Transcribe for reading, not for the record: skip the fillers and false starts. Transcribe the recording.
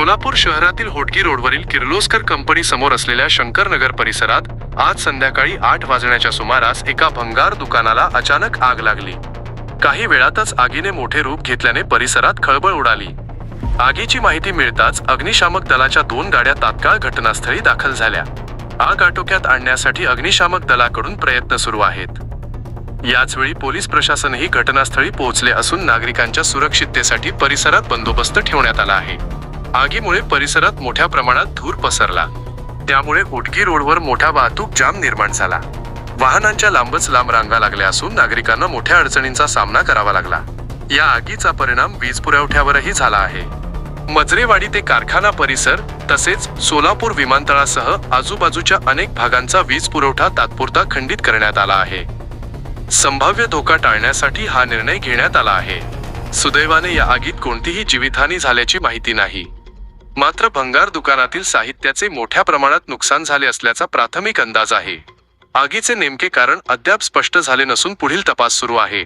सोलापूर शहरातील होटगी रोडवरील किर्लोस्कर कंपनी समोर असलेल्या शंकरनगर परिसरात आज संध्याकाळी 8 वाजण्याच्या सुमारास एका भंगार दुकानाला अचानक आग लागली। काही वेळातच आगीने मोठे रूप घेतल्याने परिसरात खळबळ उडाली। आगीची माहिती मिळताच अग्निशामक दलाच्या 2 गाड्या तात्काळ घटनास्थळी दाखल झाल्या। आग आटोक्यात आणण्यासाठी अग्निशामक दलाकडून प्रयत्न सुरू आहेत। याचवेळी पोलीस प्रशासनही घटनास्थळी पोहोचले असून नागरिकांच्या सुरक्षिततेसाठी परिसरात बंदोबस्त ठेवण्यात आला आहे। आगीमुळे परिसरात मोठ्या प्रमाणात धूर पसरला, त्यामुळे होटगी रोडवर मोठा वाहतूक जाम निर्माण झाला। वाहनांच्या लांबच लांब रांगा लागल्या असून नागरिकांना मोठ्या अडचणींचा सामना करावा लागला। या आगीचा परिणाम वीज पुरवठ्यावरही झाला आहे। मजरेवाडी ते कारखाना परिसर तसेच सोलापूर विमानतळासह आजूबाजूच्या अनेक भागांचा वीज पुरवठा तात्पुरता खंडित करण्यात आला आहे। संभाव्य धोका टाळण्यासाठी हा निर्णय घेण्यात आला आहे। सुदैवाने या आगीत कोणतीही जीवितहानी झाल्याची माहिती नाही। मात्र भंगार दुकानातील साहित्याचे मोठ्या प्रमाणात नुकसान झाले असल्याचा प्राथमिक अंदाज आहे। आगीचे नेमके कारण अद्याप स्पष्ट झाले नसून पुढील तपास सुरू आहे।